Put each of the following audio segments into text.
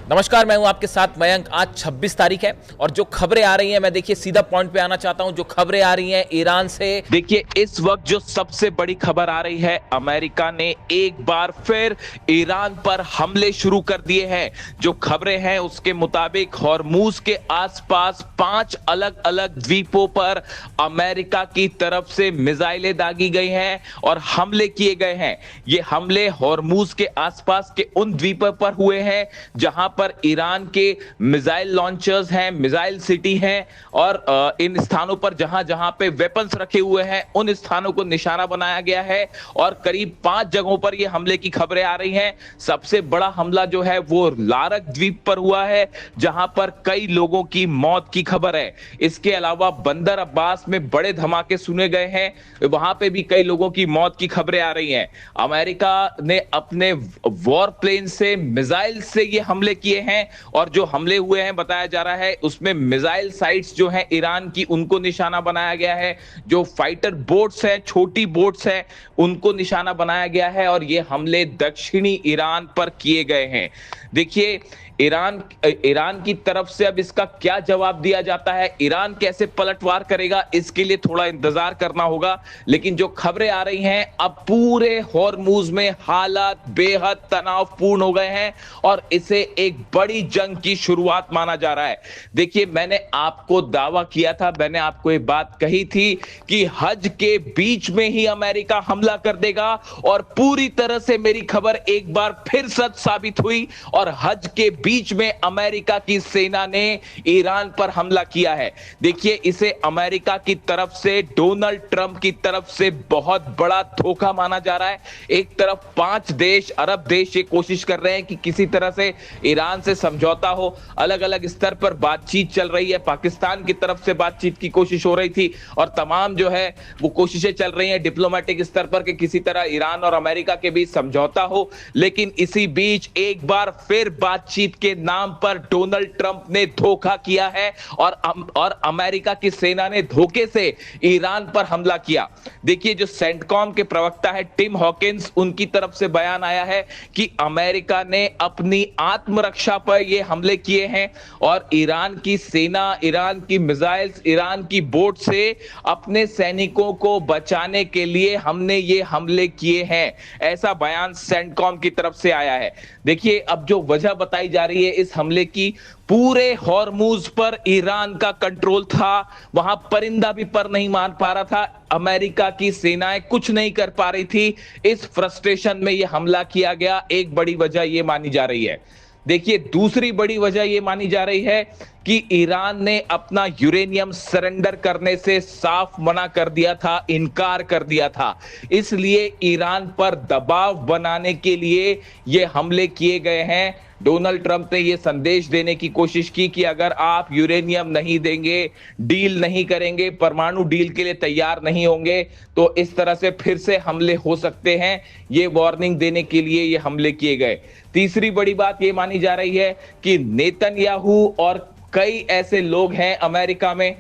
नमस्कार, मैं हूं आपके साथ मयंक। आज 26 तारीख है और जो खबरें आ रही हैं, मैं देखिए सीधा पॉइंट पे आना चाहता हूं। जो खबरें आ रही हैं ईरान से, देखिए इस वक्त जो सबसे बड़ी खबर आ रही है, अमेरिका ने एक बार फिर ईरान पर हमले शुरू कर दिए हैं। जो खबरें हैं उसके मुताबिक हॉर्मूज के आसपास 5 अलग अलग द्वीपों पर अमेरिका की तरफ से मिसाइलें दागी गई हैं और हमले किए गए हैं। ये हमले हॉर्मूज के आसपास के उन द्वीपों पर हुए हैं जहां पर ईरान के मिसाइल लॉन्चर्स हैं, मिसाइल सिटी हैं और इन स्थानों पर जहां जहां पे वेपन्स रखे हुए हैं उन स्थानों को निशाना बनाया गया है और करीब 5 जगहों पर यह हमले की खबरें आ रही हैं। सबसे बड़ा हमला जो है वो लारक द्वीप पर हुआ है जहां पर कई लोगों की मौत की खबर है। इसके अलावा बंदर अब्बास में बड़े धमाके सुने गए हैं, वहां पे भी कई लोगों की मौत की खबरें आ रही हैं। अमेरिका ने अपने वॉर प्लेन से, मिसाइल से ये हमले किए हैं और जो हमले हुए हैं बताया जा रहा है उसमें मिसाइल साइट्स जो हैं ईरान की उनको निशाना बनाया गया है। जो फाइटर बोट्स हैं, छोटी बोट्स हैं, उनको निशाना बनाया गया है और ये हमले दक्षिणी ईरान पर किए गए हैं। देखिए ईरान की तरफ से अब इसका क्या जवाब दिया जाता है, ईरान कैसे पलटवार करेगा, इसके लिए थोड़ा इंतजार करना होगा। लेकिन जो खबरें आ रही हैं, अब पूरे हॉर्मूज में हालात बेहद तनावपूर्ण हो गए हैं और इसे एक बड़ी जंग की शुरुआत माना जा रहा है। देखिए, मैंने आपको दावा किया था, मैंने आपको ये बात कही थी कि हज के बीच में ही अमेरिका हमला कर देगा और पूरी तरह से मेरी खबर एक बार फिर सच साबित हुई और हज के बीच में अमेरिका की सेना ने ईरान पर हमला किया है। देखिए, इसे अमेरिका की तरफ से, डोनाल्ड ट्रंप की तरफ से बहुत बड़ा धोखा माना जा रहा है। एक तरफ 5 देश, अरब देश ये कोशिश कर रहे हैं कि किसी तरह से ईरान से समझौता हो, अलग अलग स्तर पर बातचीत चल रही है। पाकिस्तान की तरफ से बातचीत की कोशिश हो रही थी और तमाम जो है वो कोशिशें चल रही हैं डिप्लोमेटिक स्तर पर कि किसी तरह ईरान और अमेरिका के बीच समझौता हो। लेकिन इसी बीच एक बार फिर बातचीत के नाम पर डोनाल्ड ट्रंप ने धोखा किया है और अमेरिका की सेना ने धोखे से ईरान पर हमला किया। देखिए, जो सेंटकॉम के प्रवक्ता है टिम हॉकिंस, उनकी तरफ से बयान आया है कि अमेरिका ने अपनी आत्मरक्षा पर यह हमले किए हैं और ईरान की सेना, ईरान की मिसाइल्स, ईरान की बोट से अपने सैनिकों को बचाने के लिए हमने ये हमले किए हैं। ऐसा बयान सेंटकॉम की तरफ से आया है। देखिए, अब जो वजह बताई जा रही है इस हमले की, पूरे हॉर्मूज पर ईरान का कंट्रोल था, वहां परिंदा भी पर नहीं मार पा रहा था, अमेरिका की सेनाएं कुछ नहीं कर पा रही थी। इस फ्रस्ट्रेशन में यह हमला किया गया, एक बड़ी वजह यह मानी जा रही है। देखिए, दूसरी बड़ी वजह यह मानी जा रही है कि ईरान ने अपना यूरेनियम सरेंडर करने से साफ मना कर दिया था, इनकार कर दिया था। इसलिए ईरान पर दबाव बनाने के लिए यह हमले किए गए हैं। डोनाल्ड ट्रंप ने यह संदेश देने की कोशिश की कि अगर आप यूरेनियम नहीं देंगे, डील नहीं करेंगे, परमाणु डील के लिए तैयार नहीं होंगे, तो इस तरह से फिर से हमले हो सकते हैं। ये वार्निंग देने के लिए ये हमले किए गए। तीसरी बड़ी बात यह मानी जा रही है कि नेतन्याहू और कई ऐसे लोग हैं अमेरिका में,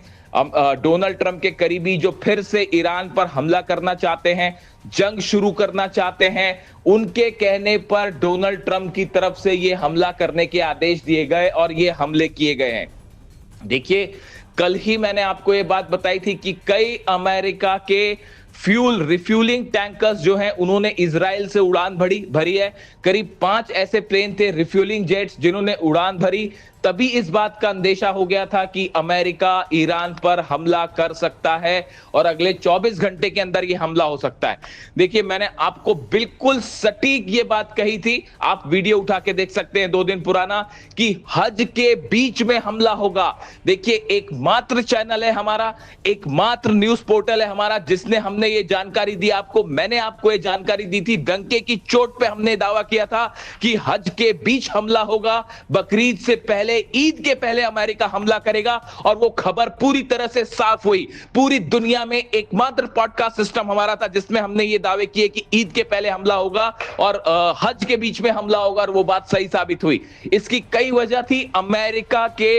डोनाल्ड ट्रंप के करीबी, जो फिर से ईरान पर हमला करना चाहते हैं, जंग शुरू करना चाहते हैं। उनके कहने पर डोनाल्ड ट्रंप की तरफ से यह हमला करने के आदेश दिए गए और ये हमले किए गए हैं। देखिए, कल ही मैंने आपको यह बात बताई थी कि कई अमेरिका के फ्यूल रिफ्यूलिंग टैंकर्स जो हैं उन्होंने इजराइल से उड़ान भरी है। करीब 5 ऐसे प्लेन थे, रिफ्यूलिंग जेट्स, जिन्होंने उड़ान भरी। तभी इस बात का अंदेशा हो गया था कि अमेरिका ईरान पर हमला कर सकता है और अगले 24 घंटे के अंदर यह हमला हो सकता है। देखिए, मैंने आपको बिल्कुल सटीक ये बात कही थी, आप वीडियो उठा के देख सकते हैं 2 दिन पुराना, कि हज के बीच में हमला होगा। देखिए, एकमात्र चैनल है हमारा, एकमात्र न्यूज पोर्टल है हमारा जिसने हमने ये जानकारी दी आपको। मैंने आपको ये जानकारी दी थी, डंके की चोट पे हमने दावा किया था कि हज के बीच हमला होगा, बकरीद से पहले, ईद के पहले अमेरिका हमला करेगा और वो खबर पूरी तरह से साफ हुई। पूरी दुनिया में एकमात्र पॉडकास्ट सिस्टम हमारा था जिसमें हमने ये दावे किए कि ईद के पहले हमला होगा और हज के बीच में हमला होगा और वो बात सही साबित हुई। इसकी कई वजह थी। अमेरिका के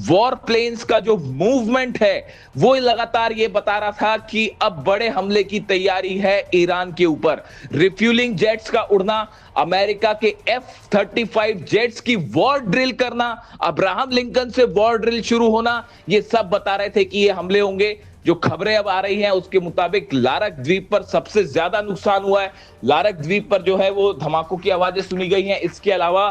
वॉर प्लेन्स का जो मूवमेंट है वो लगातार ये बता रहा था कि अब बड़े हमले हमले की तैयारी है ईरान के ऊपर। रिफ्यूलिंग जेट्स का उड़ना, अमेरिका के F-35 जेट्स की वॉर ड्रिल करना, अब्राहम लिंकन से वॉर ड्रिल शुरू होना, ये सब बता रहे थे कि ये हमले होंगे। जो खबरें अब आ रही हैं उसके मुताबिक लारक द्वीप पर सबसे ज्यादा नुकसान हुआ है। लारक द्वीप पर जो है वो धमाकों की आवाजें सुनी गई हैं। इसके अलावा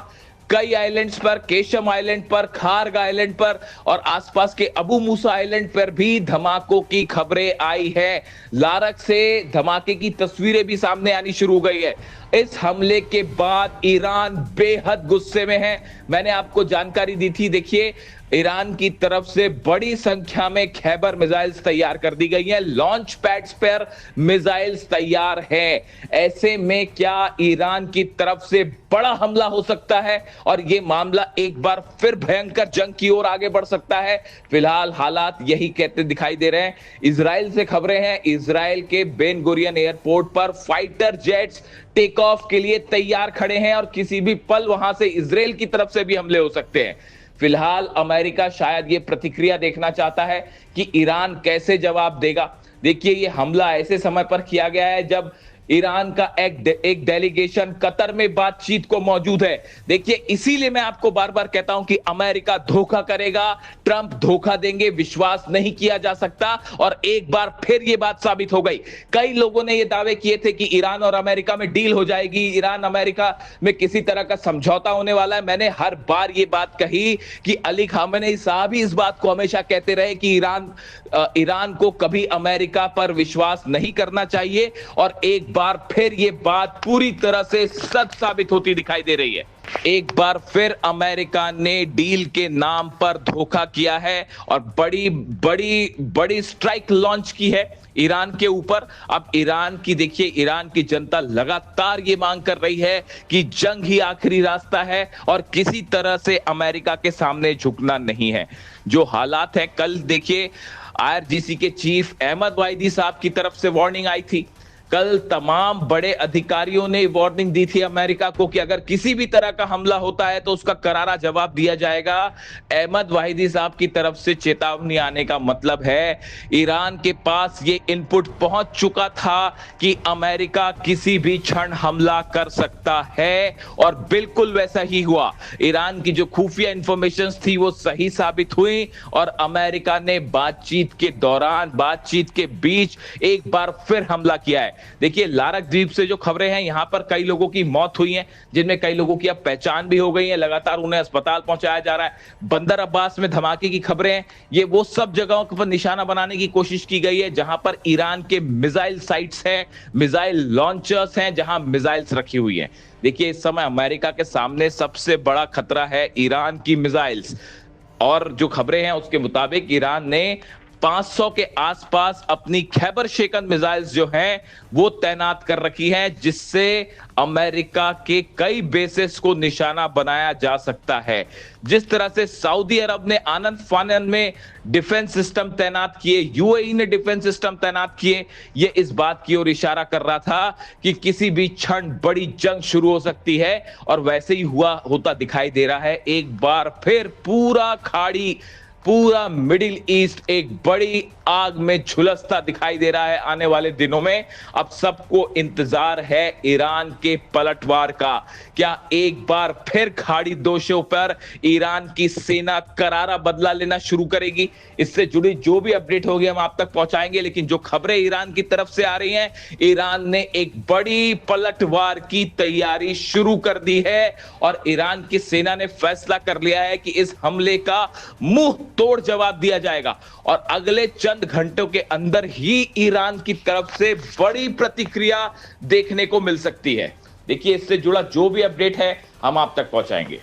कई आइलैंड्स पर, केशम आइलैंड पर, खार्ग आइलैंड पर और आसपास के अबू मूसा आइलैंड पर भी धमाकों की खबरें आई है। लारक से धमाके की तस्वीरें भी सामने आनी शुरू हो गई है। इस हमले के बाद ईरान बेहद गुस्से में है। मैंने आपको जानकारी दी थी, देखिए ईरान की तरफ से बड़ी संख्या में खैबर मिसाइल्स तैयार कर दी गई हैं, लॉन्च पैड्स पर मिसाइल्स तैयार हैं। ऐसे में क्या ईरान की तरफ से बड़ा हमला हो सकता है और यह मामला एक बार फिर भयंकर जंग की ओर आगे बढ़ सकता है। फिलहाल हालात यही कहते दिखाई दे रहे हैं। इजराइल से खबरें हैं, इजराइल के बेन गुरियन एयरपोर्ट पर फाइटर जेट्स टेक ऑफ के लिए तैयार खड़े हैं और किसी भी पल वहां से इजराइल की तरफ से भी हमले हो सकते हैं। फिलहाल अमेरिका शायद ये प्रतिक्रिया देखना चाहता है कि ईरान कैसे जवाब देगा। देखिए ये हमला ऐसे समय पर किया गया है जब ईरान का एक डेलीगेशन कतर में बातचीत को मौजूद है। देखिए इसीलिए मैं आपको बार बार कहता हूं कि अमेरिका धोखा करेगा, ट्रंप धोखा देंगे, विश्वास नहीं किया जा सकता। और एक बार फिर यह बात साबित हो गई। कई लोगों ने यह दावे किए थे कि ईरान और अमेरिका में डील हो जाएगी, ईरान अमेरिका में किसी तरह का समझौता होने वाला है। मैंने हर बार यह बात कही कि अली खामेनी साहब ही इस बात को हमेशा कहते रहे कि ईरान को कभी अमेरिका पर विश्वास नहीं करना चाहिए और एक बार फिर यह बात पूरी तरह से सच साबित होती दिखाई दे रही है। एक बार फिर अमेरिका ने डील के नाम पर धोखा किया है और बड़ी बड़ी बड़ी स्ट्राइक लॉन्च की है ईरान के ऊपर। अब ईरान की देखिए, ईरान की जनता लगातार ये मांग कर रही है कि जंग ही आखिरी रास्ता है और किसी तरह से अमेरिका के सामने झुकना नहीं है। जो हालात है, कल देखिए IRGC के चीफ अहमद वाहिदी साहब की तरफ से वार्निंग आई थी। कल तमाम बड़े अधिकारियों ने वार्निंग दी थी अमेरिका को कि अगर किसी भी तरह का हमला होता है तो उसका करारा जवाब दिया जाएगा। अहमद वाहिदी साहब की तरफ से चेतावनी आने का मतलब है ईरान के पास ये इनपुट पहुंच चुका था कि अमेरिका किसी भी क्षण हमला कर सकता है और बिल्कुल वैसा ही हुआ। ईरान की जो खुफिया इंफॉर्मेशन थी वो सही साबित हुई और अमेरिका ने बातचीत के दौरान, बातचीत के बीच एक बार फिर हमला किया है। देखिए लारक द्वीप से जो खबरें हैं, यहां पर कई लोगों की मौत हुई है, जिनमें कई लोगों की अब पहचान भी हो गई है। लगातार उन्हें अस्पताल पहुंचाया जा रहा है। बंदर अब्बास में धमाके की खबरें हैं। ये वो सब जगहों पर निशाना बनाने की कोशिश की गई है जहां पर ईरान के मिसाइल साइट्स हैं, मिसाइल लॉन्चर्स हैं, जहां मिसाइल्स रखी हुई हैं। देखिए इस समय अमेरिका के सामने सबसे बड़ा खतरा है ईरान की मिसाइल्स। और जो खबरें हैं उसके मुताबिक ईरान ने 500 के आसपास अपनी खैबर शेकन मिसाइल्स जो हैं वो तैनात कर रखी हैं, जिससे अमेरिका के कई बेसेस को निशाना बनाया जा सकता है। जिस तरह से सऊदी अरब ने आनंद फानन में डिफेंस सिस्टम तैनात किए, UAE ने डिफेंस सिस्टम तैनात किए, ये इस बात की ओर इशारा कर रहा था कि किसी भी क्षण बड़ी जंग शुरू हो सकती है और वैसे ही होता दिखाई दे रहा है। एक बार फिर पूरा मिडिल ईस्ट एक बड़ी आग में झुलसता दिखाई दे रहा है आने वाले दिनों में। अब सबको इंतजार है ईरान के पलटवार का। क्या एक बार फिर खाड़ी दोषों पर ईरान की सेना करारा बदला लेना शुरू करेगी? इससे जुड़ी जो भी अपडेट होगी हम आप तक पहुंचाएंगे। लेकिन जो खबरें ईरान की तरफ से आ रही हैं, ईरान ने एक बड़ी पलटवार की तैयारी शुरू कर दी है और ईरान की सेना ने फैसला कर लिया है कि इस हमले का मुंह तोड़ जवाब दिया जाएगा और अगले चंद घंटों के अंदर ही ईरान की तरफ से बड़ी प्रतिक्रिया देखने को मिल सकती है। देखिए इससे जुड़ा जो भी अपडेट है हम आप तक पहुंचाएंगे।